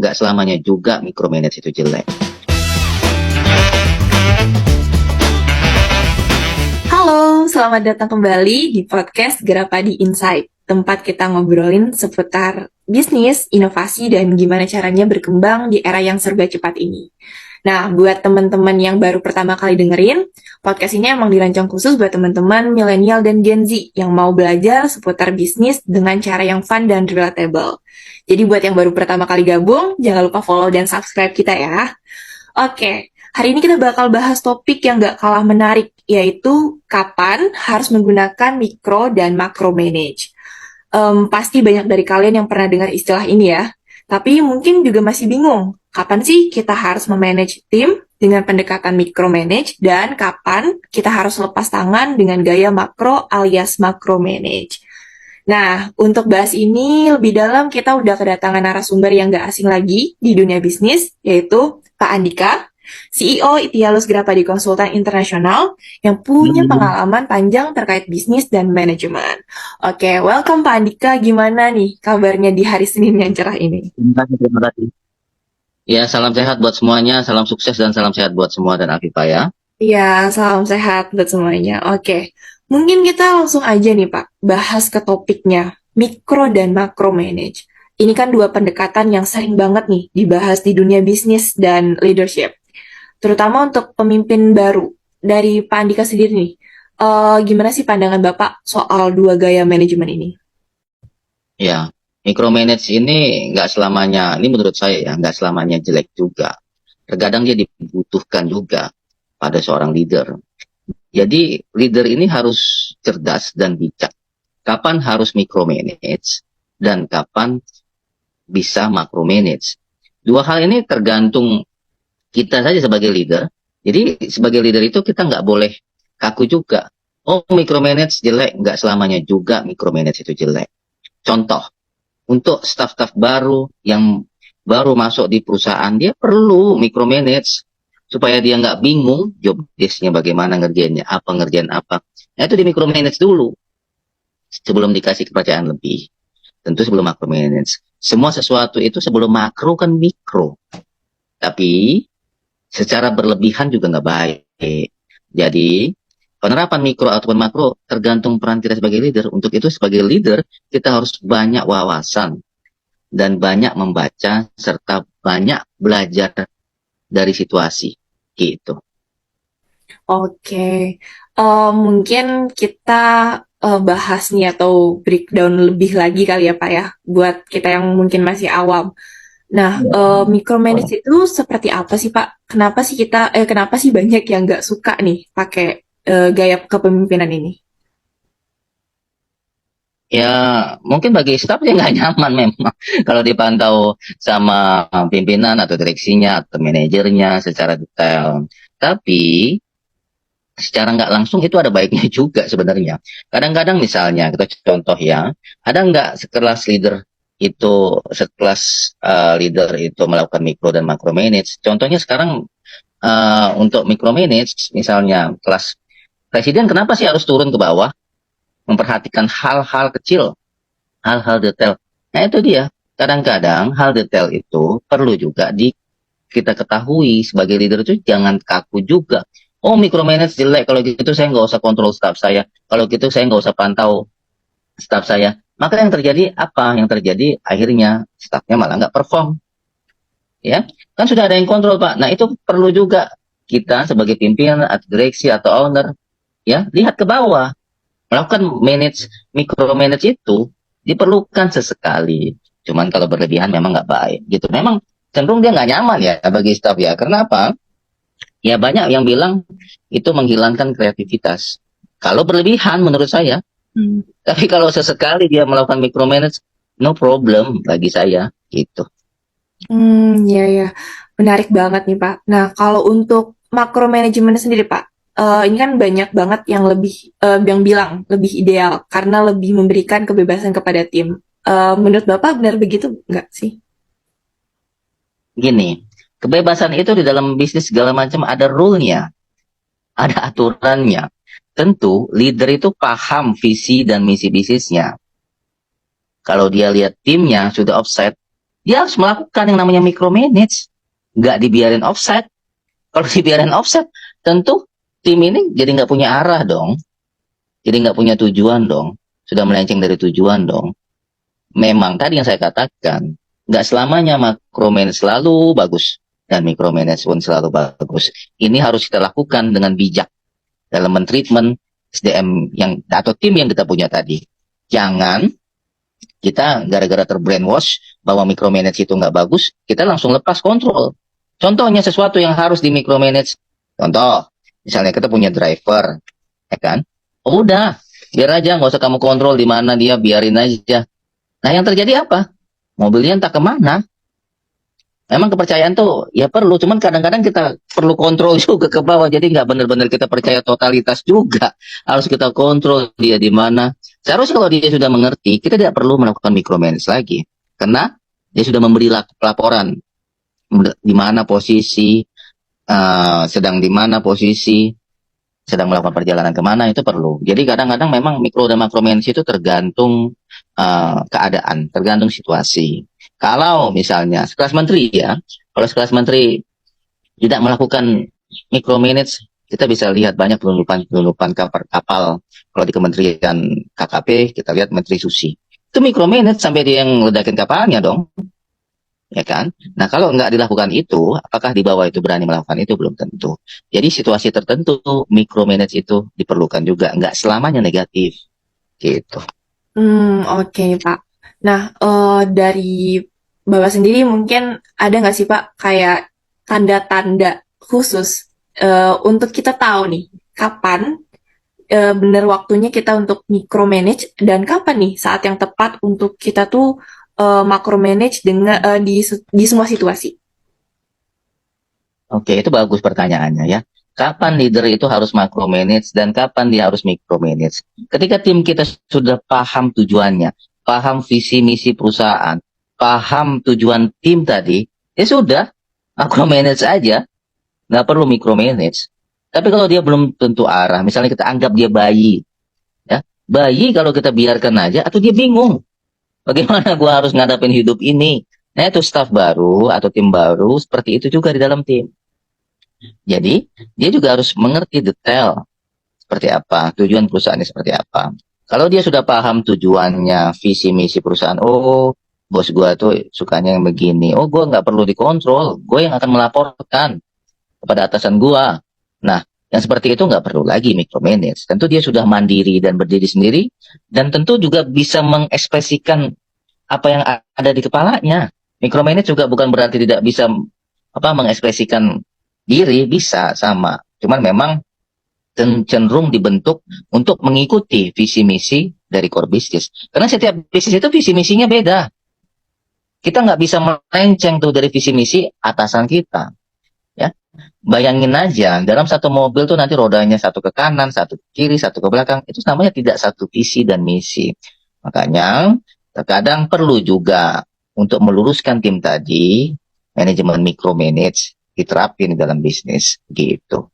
nggak selamanya juga micromanage itu jelek. Halo, selamat datang kembali di podcast Gerapadi Insight, tempat kita ngobrolin seputar bisnis, inovasi, dan gimana caranya berkembang di era yang serba cepat ini. Nah, buat teman-teman yang baru pertama kali dengerin, podcast ini emang dirancang khusus buat teman-teman milenial dan Gen Z yang mau belajar seputar bisnis dengan cara yang fun dan relatable. Jadi buat yang baru pertama kali gabung, jangan lupa follow dan subscribe kita ya. Oke, hari ini kita bakal bahas topik yang gak kalah menarik, yaitu kapan harus menggunakan micro dan macro manage. Pasti banyak dari kalian yang pernah dengar istilah ini ya, tapi mungkin juga masih bingung, kapan sih kita harus memanage tim dengan pendekatan micromanage dan kapan kita harus lepas tangan dengan gaya makro alias macro manage. Nah, untuk bahas ini lebih dalam kita udah kedatangan narasumber yang gak asing lagi di dunia bisnis, yaitu Pak Andika, CEO Itialus Grapadi Konsultan Internasional yang punya pengalaman panjang terkait bisnis dan manajemen. Oke, welcome Pak Andika. Gimana nih kabarnya di hari Senin yang cerah ini? Terima kasih. Ya, salam sehat buat semuanya, salam sukses dan salam sehat buat semua dan Afifah ya. Iya, salam sehat buat semuanya. Oke, mungkin kita langsung aja nih Pak, bahas ke topiknya, mikro dan makro manage. Ini kan dua pendekatan yang sering banget nih dibahas di dunia bisnis dan leadership. Terutama untuk pemimpin baru. Dari Pak Andika sendiri nih, gimana sih pandangan Bapak soal dua gaya manajemen ini? Ya, micromanage ini nggak selamanya, ini menurut saya ya, nggak selamanya jelek juga. Terkadang dia dibutuhkan juga pada seorang leader. Jadi leader ini harus cerdas dan bijak. Kapan harus micromanage dan kapan bisa macromanage. Dua hal ini tergantung kita saja sebagai leader. Jadi sebagai leader itu kita nggak boleh kaku juga. Oh, micromanage jelek, nggak selamanya juga micromanage itu jelek. Contoh, untuk staff-staff baru yang baru masuk di perusahaan, dia perlu micromanage supaya dia nggak bingung job desk-nya bagaimana ngerjainnya, apa ngerjain apa. Nah, itu di micromanage dulu sebelum dikasih kepercayaan lebih. Tentu sebelum macromanage. Semua sesuatu itu sebelum makro kan mikro. Tapi secara berlebihan juga nggak baik. Jadi penerapan mikro ataupun makro tergantung peran kita sebagai leader. Untuk itu sebagai leader kita harus banyak wawasan dan banyak membaca serta banyak belajar dari situasi gitu. Oke, mungkin kita bahas nih atau breakdown lebih lagi kali ya Pak ya, buat kita yang mungkin masih awam. Nah, micromanage itu seperti apa sih Pak? Kenapa sih banyak yang nggak suka nih pakai gaya kepemimpinan ini? Ya mungkin bagi staff dia nggak nyaman memang kalau dipantau sama pimpinan atau direksinya atau manajernya secara detail. Tapi secara nggak langsung itu ada baiknya juga sebenarnya. Kadang-kadang misalnya kita contoh ya, ada nggak sekelas leader itu leader itu melakukan mikro dan makro manage. Contohnya sekarang untuk mikro manage misalnya kelas presiden kenapa sih harus turun ke bawah memperhatikan hal-hal kecil, hal-hal detail. Nah itu dia. Kadang-kadang hal detail itu perlu juga kita ketahui sebagai leader itu jangan kaku juga. Oh micromanage jelek, kalau gitu saya nggak usah kontrol staff saya. Kalau gitu saya nggak usah pantau staff saya. Maka yang terjadi apa? Yang terjadi akhirnya staffnya malah nggak perform. Ya, kan sudah ada yang kontrol Pak. Nah itu perlu juga kita sebagai pimpinan atau direksi atau owner ya lihat ke bawah. Melakukan micromanage itu diperlukan sesekali. Cuman kalau berlebihan memang nggak baik gitu. Memang cenderung dia nggak nyaman ya bagi staff ya. Karena apa? Ya banyak yang bilang itu menghilangkan kreativitas. Kalau berlebihan menurut saya. Tapi kalau sesekali dia melakukan micromanage, no problem bagi saya gitu. Ya ya, menarik banget nih Pak. Nah, kalau untuk makro manajemen sendiri Pak, ini kan banyak banget yang yang bilang lebih ideal karena lebih memberikan kebebasan kepada tim. Menurut Bapak benar begitu nggak sih? Gini, kebebasan itu di dalam bisnis segala macam ada rule-nya, ada aturannya. Tentu leader itu paham visi dan misi bisnisnya. Kalau dia lihat timnya sudah offset, dia harus melakukan yang namanya micromanage. Nggak dibiarin offset. Kalau dibiarin offset, tentu tim ini jadi nggak punya arah dong. Jadi nggak punya tujuan dong. Sudah melenceng dari tujuan dong. Memang tadi yang saya katakan, nggak selamanya micromanage selalu bagus. Dan micromanage pun selalu bagus. Ini harus kita lakukan dengan bijak. Dalam mentreatment SDM atau tim yang kita punya tadi. Jangan kita gara-gara terbrainwash bahwa micromanage itu nggak bagus, kita langsung lepas kontrol. Contohnya sesuatu yang harus di micromanage. Contoh, misalnya kita punya driver, ya kan? Oh, udah, biar aja, nggak usah kamu kontrol di mana dia, biarin aja. Nah, yang terjadi apa? Mobilnya entah kemana. Memang kepercayaan tuh ya perlu, cuman kadang-kadang kita perlu kontrol juga ke bawah, jadi nggak benar-benar kita percaya totalitas juga. Harus kita kontrol dia di mana. Seharusnya kalau dia sudah mengerti, kita tidak perlu melakukan micromanage lagi, karena dia sudah memberi laporan di mana posisi, sedang di mana posisi, sedang melakukan perjalanan kemana, itu perlu. Jadi kadang-kadang memang mikro dan makromanage itu tergantung keadaan, tergantung situasi. Kalau misalnya sekelas menteri ya, kalau sekelas menteri tidak melakukan micromanage, kita bisa lihat banyak penelundupan kapal. Kalau di Kementerian KKP, kita lihat Menteri Susi. Itu micromanage sampai dia yang ledakin kapalnya dong. Ya kan? Nah, kalau nggak dilakukan itu, apakah di bawah itu berani melakukan itu? Belum tentu. Jadi situasi tertentu, micromanage itu diperlukan juga. Nggak selamanya negatif. Gitu. Oke, Pak. Nah, dari Bapak sendiri mungkin ada nggak sih, Pak, kayak tanda-tanda khusus untuk kita tahu nih, kapan benar waktunya kita untuk micromanage dan kapan nih saat yang tepat untuk kita tuh macromanage dengan di semua situasi. Oke, itu bagus pertanyaannya ya. Kapan leader itu harus macromanage dan kapan dia harus micromanage? Ketika tim kita sudah paham tujuannya, paham visi misi perusahaan, paham tujuan tim tadi, ya sudah, macromanage aja, nggak perlu micromanage. Tapi kalau dia belum tentu arah, misalnya kita anggap dia bayi, ya, bayi kalau kita biarkan aja, atau dia bingung, bagaimana gua harus ngadapin hidup ini? Nah, itu staff baru atau tim baru, seperti itu juga di dalam tim. Jadi, dia juga harus mengerti detail seperti apa, tujuan perusahaannya seperti apa. Kalau dia sudah paham tujuannya, visi misi perusahaan, oh, bos gua tuh sukanya yang begini, oh, gua nggak perlu dikontrol, gue yang akan melaporkan kepada atasan gua. Nah, yang seperti itu nggak perlu lagi micromanage. Tentu dia sudah mandiri dan berdiri sendiri, dan tentu juga bisa mengekspresikan apa yang ada di kepalanya. Micromanage juga bukan berarti tidak bisa mengekspresikan diri, bisa sama. Cuman memang cenderung dibentuk untuk mengikuti visi misi dari core business. Karena setiap bisnis itu visi misinya beda. Kita nggak bisa melenceng tuh dari visi misi atasan kita. Ya, bayangin aja dalam satu mobil tuh nanti rodanya satu ke kanan, satu ke kiri, satu ke belakang. Itu namanya tidak satu visi dan misi. Makanya terkadang perlu juga untuk meluruskan tim tadi, manajemen micromanage diterapin dalam bisnis gitu.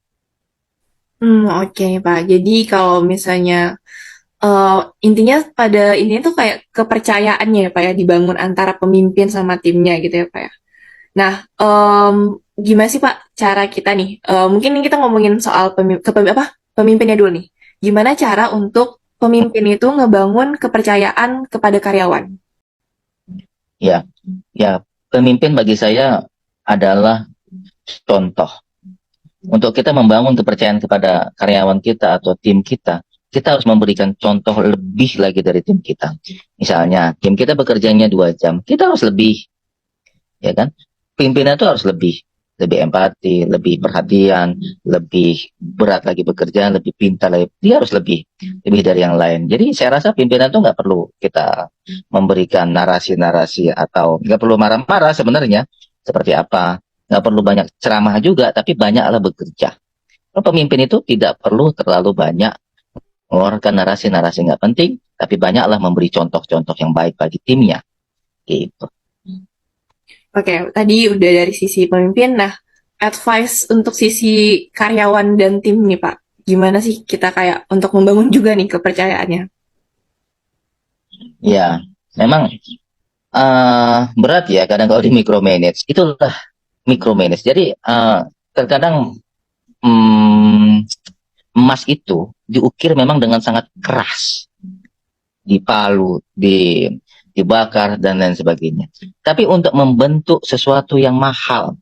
Oke, Pak. Jadi kalau misalnya intinya pada ini tuh kayak kepercayaannya ya, Pak ya, dibangun antara pemimpin sama timnya gitu ya, Pak ya. Nah, gimana sih Pak cara kita nih? Mungkin ini kita ngomongin soal pemimpinnya dulu nih. Gimana cara untuk pemimpin itu ngebangun kepercayaan kepada karyawan? Ya, pemimpin bagi saya adalah contoh. Untuk kita membangun kepercayaan kepada karyawan kita atau tim kita harus memberikan contoh lebih lagi dari tim kita. Misalnya, tim kita bekerjanya 2 jam, kita harus lebih, ya kan? Pimpinan itu harus lebih empati, lebih perhatian, lebih berat lagi bekerja, lebih pintar lagi. Dia harus lebih dari yang lain. Jadi saya rasa pimpinan itu nggak perlu kita memberikan narasi-narasi atau nggak perlu marah-marah sebenarnya. Seperti apa? Nggak perlu banyak ceramah juga, tapi banyaklah bekerja. Kalau pemimpin itu tidak perlu terlalu banyak mengeluarkan narasi-narasi nggak penting, tapi banyaklah memberi contoh-contoh yang baik bagi timnya. Gitu. Oke, tadi udah dari sisi pemimpin. Nah, advice untuk sisi karyawan dan tim nih Pak. Gimana sih kita kayak untuk membangun juga nih kepercayaannya? Ya, memang berat ya kadang kalau di micromanage. Itulah micromanage. Jadi terkadang emas itu diukir memang dengan sangat keras, dipalu, dibakar dan lain sebagainya. Tapi untuk membentuk sesuatu yang mahal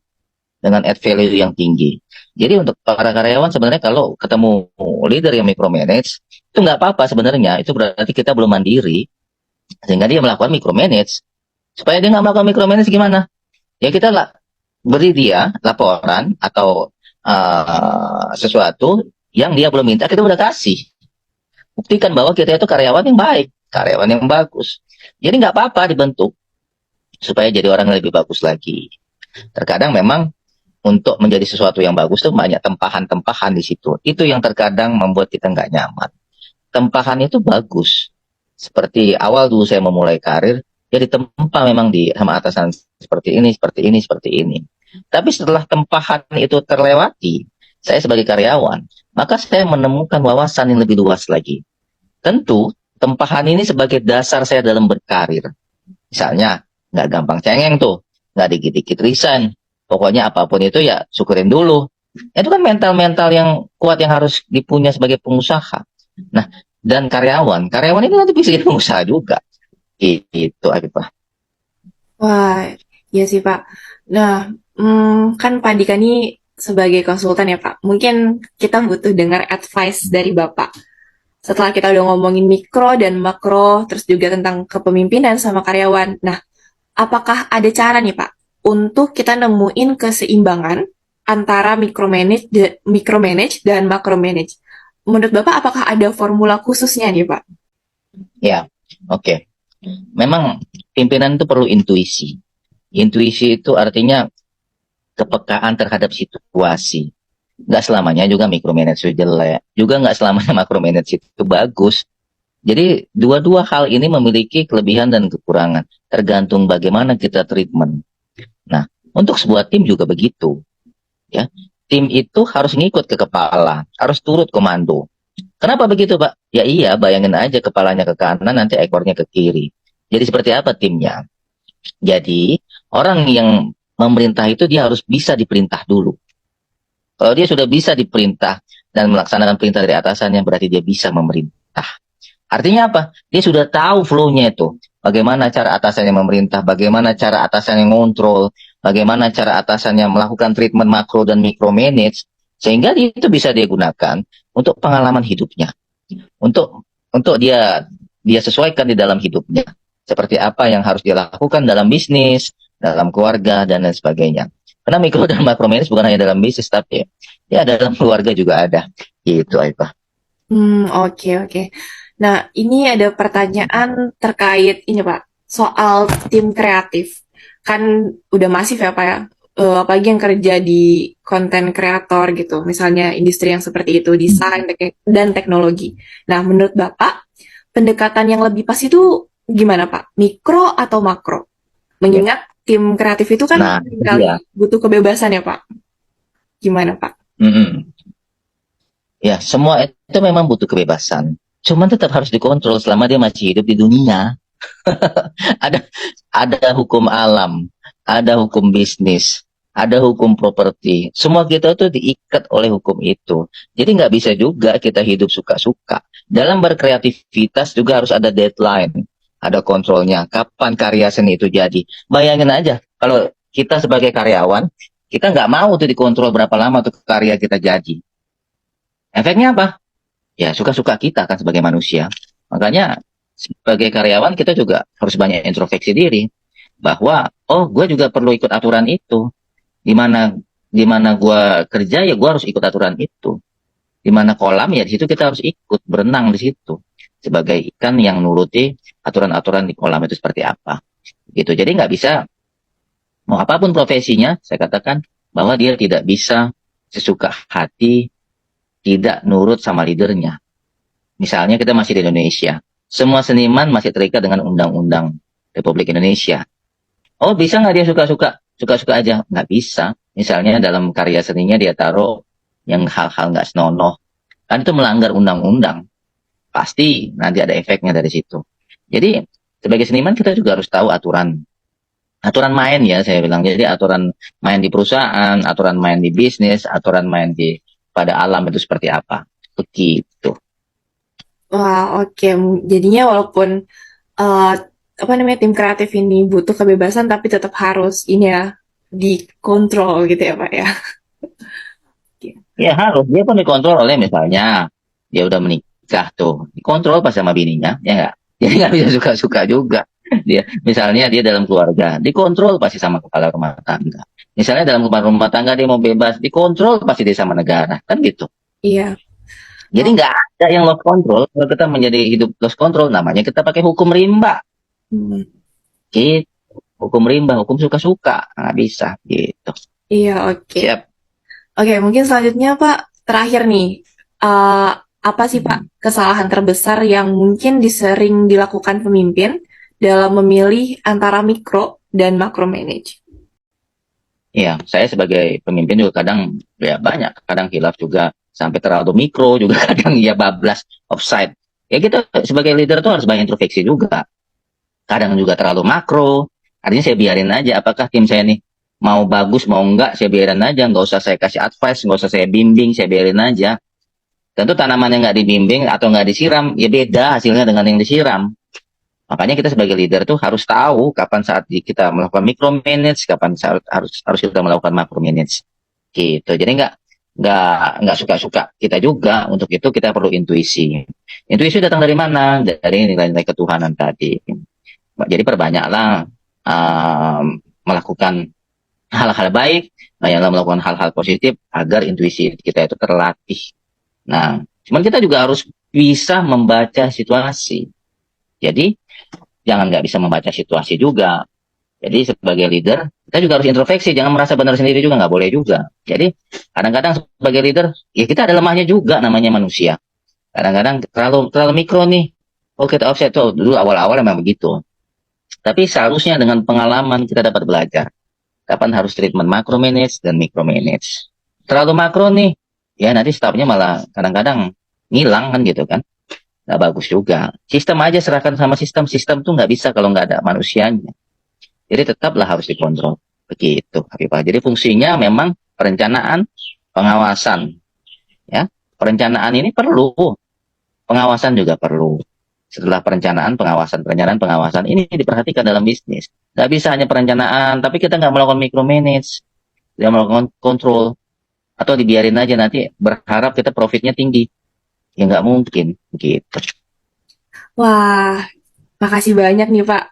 dengan add value yang tinggi. Jadi untuk para karyawan sebenarnya kalau ketemu leader yang micromanage itu nggak apa-apa sebenarnya. Itu berarti kita belum mandiri sehingga dia melakukan micromanage. Supaya dia nggak melakukan micromanage gimana? Ya kita lah beri dia laporan atau sesuatu yang dia belum minta kita udah kasih. Buktikan bahwa kita itu karyawan yang baik, karyawan yang bagus. Jadi nggak apa-apa dibentuk supaya jadi orang yang lebih bagus lagi. Terkadang memang untuk menjadi sesuatu yang bagus tuh banyak tempahan-tempahan di situ. Itu yang terkadang membuat kita nggak nyaman. Tempahan itu bagus. Seperti awal dulu saya memulai karir, jadi tempa memang sama atasan seperti ini, seperti ini, seperti ini. Tapi setelah tempahan itu terlewati, saya sebagai karyawan, maka saya menemukan wawasan yang lebih luas lagi. Tentu, tempahan ini sebagai dasar saya dalam berkarir. Misalnya, nggak gampang cengeng tuh, nggak dikit-dikit resign. Pokoknya apapun itu ya syukurin dulu. Itu kan mental-mental yang kuat yang harus dipunya sebagai pengusaha. Nah, dan karyawan ini nanti bisa jadi pengusaha juga. Itu Pak. Wah, iya sih Pak. Nah, kan Pak Dika ini sebagai konsultan ya Pak. Mungkin kita butuh dengar advice dari Bapak. Setelah kita udah ngomongin mikro dan makro, terus juga tentang kepemimpinan sama karyawan. Nah, apakah ada cara nih Pak untuk kita nemuin keseimbangan antara micromanage dan macromanage? Menurut Bapak, apakah ada formula khususnya nih Pak? Ya, oke. Memang pimpinan itu perlu intuisi. Intuisi itu artinya kepekaan terhadap situasi. Nggak selamanya juga micromanage itu jelek. Juga nggak selamanya macromanage itu bagus. Jadi dua-dua hal ini memiliki kelebihan dan kekurangan. Tergantung bagaimana kita treatment. Nah, untuk sebuah tim juga begitu. Ya, tim itu harus ngikut ke kepala, harus turut komando. Kenapa begitu, Pak? Ya iya, bayangin aja kepalanya ke kanan, nanti ekornya ke kiri. Jadi seperti apa timnya? Jadi, orang yang memerintah itu dia harus bisa diperintah dulu. Kalau dia sudah bisa diperintah dan melaksanakan perintah dari atasannya, berarti dia bisa memerintah. Artinya apa? Dia sudah tahu flow-nya itu. Bagaimana cara atasannya memerintah, bagaimana cara atasannya ngontrol, bagaimana cara atasannya melakukan treatment makro dan micromanage, sehingga itu bisa dia gunakan untuk pengalaman hidupnya. Untuk dia sesuaikan di dalam hidupnya. Seperti apa yang harus dia lakukan dalam bisnis, dalam keluarga, dan lain sebagainya. Karena mikro dan macromanage bukan hanya dalam bisnis, tapi ya dalam keluarga juga ada. Gitu, Aifah. Oke. Nah, ini ada pertanyaan terkait ini Pak, soal tim kreatif. Kan udah masif ya Pak ya, apalagi yang kerja di konten kreator gitu, misalnya industri yang seperti itu, desain dan teknologi. Nah, menurut Bapak, pendekatan yang lebih pas itu gimana Pak? Mikro atau makro? Mengingat tim kreatif itu kan butuh kebebasan ya Pak. Gimana Pak? Ya, semua itu memang butuh kebebasan. Cuman tetap harus dikontrol selama dia masih hidup di dunia. ada hukum alam, ada hukum bisnis, ada hukum properti. Semua kita tuh diikat oleh hukum itu. Jadi nggak bisa juga kita hidup suka-suka. Dalam berkreativitas juga harus ada deadline. Ada kontrolnya, kapan karya seni itu jadi. Bayangin aja, kalau kita sebagai karyawan, kita nggak mau tuh dikontrol berapa lama tuh karya kita jadi. Efeknya apa? Ya suka-suka kita kan sebagai manusia. Makanya sebagai karyawan kita juga harus banyak introspeksi diri. Bahwa, gue juga perlu ikut aturan itu. Di mana gue kerja, ya gue harus ikut aturan itu. Di mana kolam, ya di situ kita harus ikut, berenang di situ. Sebagai ikan yang nuruti aturan-aturan di kolam itu seperti apa. Gitu. Jadi nggak bisa, mau apapun profesinya, saya katakan bahwa dia tidak bisa sesuka hati, tidak nurut sama leadernya. Misalnya kita masih di Indonesia. Semua seniman masih terikat dengan undang-undang Republik Indonesia. Oh, bisa nggak dia suka-suka? Suka-suka aja. Nggak bisa. Misalnya dalam karya seninya dia taruh yang hal-hal nggak senonoh. Kan itu melanggar undang-undang. Pasti nanti ada efeknya dari situ. Jadi sebagai seniman kita juga harus tahu aturan main ya saya bilang. Jadi aturan main di perusahaan, aturan main di bisnis, aturan main di pada alam itu seperti apa. Begitu. Wah, oke. Jadinya walaupun eh, apa namanya tim kreatif ini butuh kebebasan, tapi tetap harus ini ya dikontrol gitu ya Pak ya. Ya harus, dia pun dikontrol oleh misalnya, dia udah menikah tuh, dikontrol pas sama bininya, ya nggak? Jadi nggak bisa suka-suka juga. Dia, misalnya dia dalam keluarga, dikontrol pasti sama kepala rumah tangga. Misalnya dalam kepala rumah tangga dia mau bebas, dikontrol pasti dia sama negara, kan gitu. Iya. Jadi nggak ada yang lost control, kalau kita menjadi hidup lost control, namanya kita pakai hukum rimba. Hmm. Gitu. Hukum rimba, hukum suka-suka, nggak bisa, gitu. Iya, oke. Siap. Oke, mungkin selanjutnya Pak, terakhir nih, eh, apa sih Pak kesalahan terbesar yang mungkin disering dilakukan pemimpin dalam memilih antara mikro dan makro manage? Iya, saya sebagai pemimpin juga kadang ya banyak, kadang hilaf juga sampai terlalu mikro juga kadang ya bablas offside. Ya kita sebagai leader tuh harus banyak introspeksi juga. Kadang juga terlalu makro. Artinya saya biarin aja apakah tim saya nih mau bagus mau enggak saya biarin aja, nggak usah saya kasih advice, nggak usah saya bimbing, saya biarin aja. Tentu tanaman yang nggak dibimbing atau nggak disiram ya beda hasilnya dengan yang disiram. Makanya kita sebagai leader tuh harus tahu kapan saat kita melakukan micromanage, kapan saat harus kita melakukan macromanage. Gitu. Jadi nggak suka-suka kita juga. Untuk itu kita perlu intuisi. Intuisi datang dari mana? Dari nilai-nilai ketuhanan tadi. Jadi perbanyaklah melakukan hal-hal baik, banyaklah melakukan hal-hal positif agar intuisi kita itu terlatih. Nah, cuman kita juga harus bisa membaca situasi. Jadi jangan nggak bisa membaca situasi juga. Jadi sebagai leader, kita juga harus introspeksi, jangan merasa benar sendiri juga, nggak boleh juga. Jadi kadang-kadang sebagai leader, ya kita ada lemahnya juga, namanya manusia. Kadang-kadang terlalu mikro nih. Oh kita offset tuh, dulu awal-awal memang begitu. Tapi seharusnya dengan pengalaman kita dapat belajar. Kapan harus treatment macro manage dan micro manage. Terlalu makro nih, ya nanti staffnya malah kadang-kadang ngilang kan gitu kan. Nggak bagus juga. Sistem aja serahkan sama sistem. Sistem tuh nggak bisa kalau nggak ada manusianya. Jadi tetaplah harus dikontrol. Begitu, Habibah. Jadi fungsinya memang perencanaan, pengawasan. Ya, perencanaan ini perlu, pengawasan juga perlu. Setelah perencanaan, pengawasan ini diperhatikan dalam bisnis. Nggak bisa hanya perencanaan, tapi kita nggak melakukan micromanage, tidak melakukan kontrol, atau dibiarin aja nanti berharap kita profitnya tinggi. Ya nggak mungkin, gitu. Wah, makasih banyak nih Pak.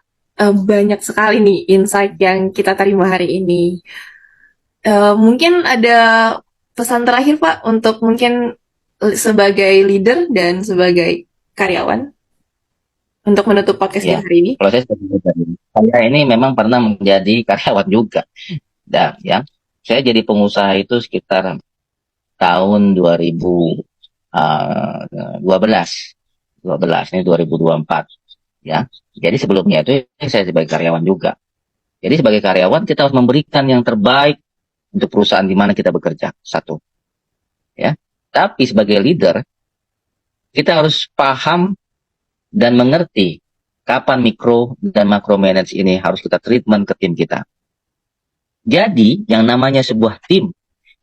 Banyak sekali nih insight yang kita terima hari ini. Mungkin ada pesan terakhir Pak untuk mungkin sebagai leader dan sebagai karyawan untuk menutup podcast Ya, kita hari ini. kalau saya ini memang pernah menjadi karyawan juga. Dan ya, saya jadi pengusaha itu sekitar tahun 2012. 12 ini 2024 ya. Jadi sebelumnya itu saya sebagai karyawan juga. Jadi sebagai karyawan kita harus memberikan yang terbaik untuk perusahaan di mana kita bekerja. Satu, ya. Tapi sebagai leader kita harus paham dan mengerti kapan mikro dan makro manage ini harus kita treatment ke tim kita. Jadi yang namanya sebuah tim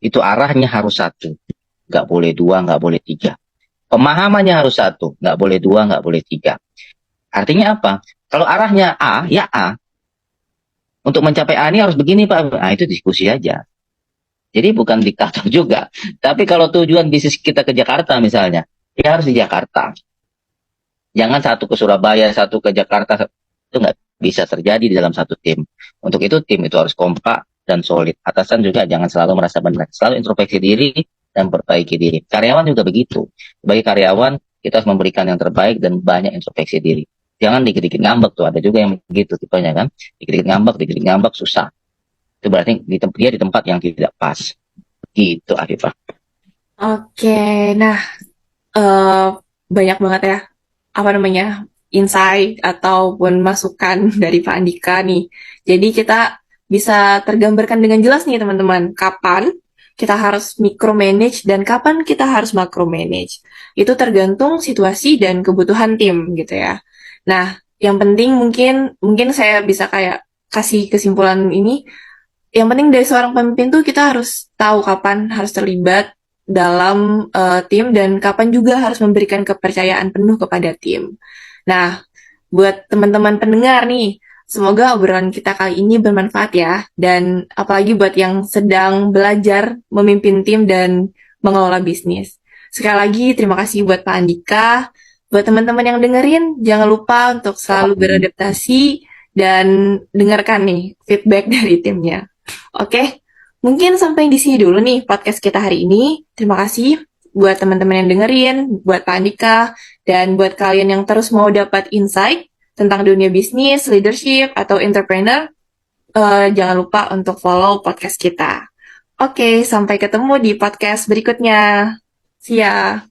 itu arahnya harus satu, nggak boleh dua, nggak boleh tiga. Pemahamannya harus satu, nggak boleh dua, nggak boleh tiga. Artinya apa? Kalau arahnya A, ya A. Untuk mencapai A ini harus begini Pak. Nah itu diskusi aja. Jadi bukan diktator juga. Tapi kalau tujuan bisnis kita ke Jakarta misalnya, ya harus di Jakarta. Jangan satu ke Surabaya, satu ke Jakarta. Itu nggak bisa terjadi di dalam satu tim. Untuk itu tim itu harus kompak dan solid. Atasan juga jangan selalu merasa benar. Selalu introspeksi diri dan perbaiki diri. Karyawan juga begitu. Sebagai karyawan, kita harus memberikan yang terbaik dan banyak introspeksi diri. Jangan dikit-dikit ngambek tuh. Ada juga yang begitu tipenya kan. Dikit-dikit ngambek, susah. Itu berarti dia di tempat yang tidak pas. Gitu, Afifah. Oke, nah eh, banyak banget ya apa namanya insight ataupun masukan dari Pak Andika nih. Jadi kita bisa tergambarkan dengan jelas nih teman-teman, kapan kita harus micromanage dan kapan kita harus macromanage. Itu tergantung situasi dan kebutuhan tim gitu ya. Nah, Yang penting mungkin saya bisa kayak kasih kesimpulan ini. Yang penting dari seorang pemimpin tuh kita harus tahu kapan harus terlibat dalam tim dan kapan juga harus memberikan kepercayaan penuh kepada tim. Nah, buat teman-teman pendengar nih, semoga obrolan kita kali ini bermanfaat ya. Dan apalagi buat yang sedang belajar memimpin tim dan mengelola bisnis. Sekali lagi terima kasih buat Pak Andika. Buat teman-teman yang dengerin, jangan lupa untuk selalu beradaptasi dan dengarkan nih feedback dari timnya. Oke, mungkin sampai di sini dulu nih podcast kita hari ini. Terima kasih buat teman-teman yang dengerin, buat Pak Andika, dan buat kalian yang terus mau dapat insight tentang dunia bisnis, leadership, atau entrepreneur, jangan lupa untuk follow podcast kita. Oke, sampai ketemu di podcast berikutnya. See ya!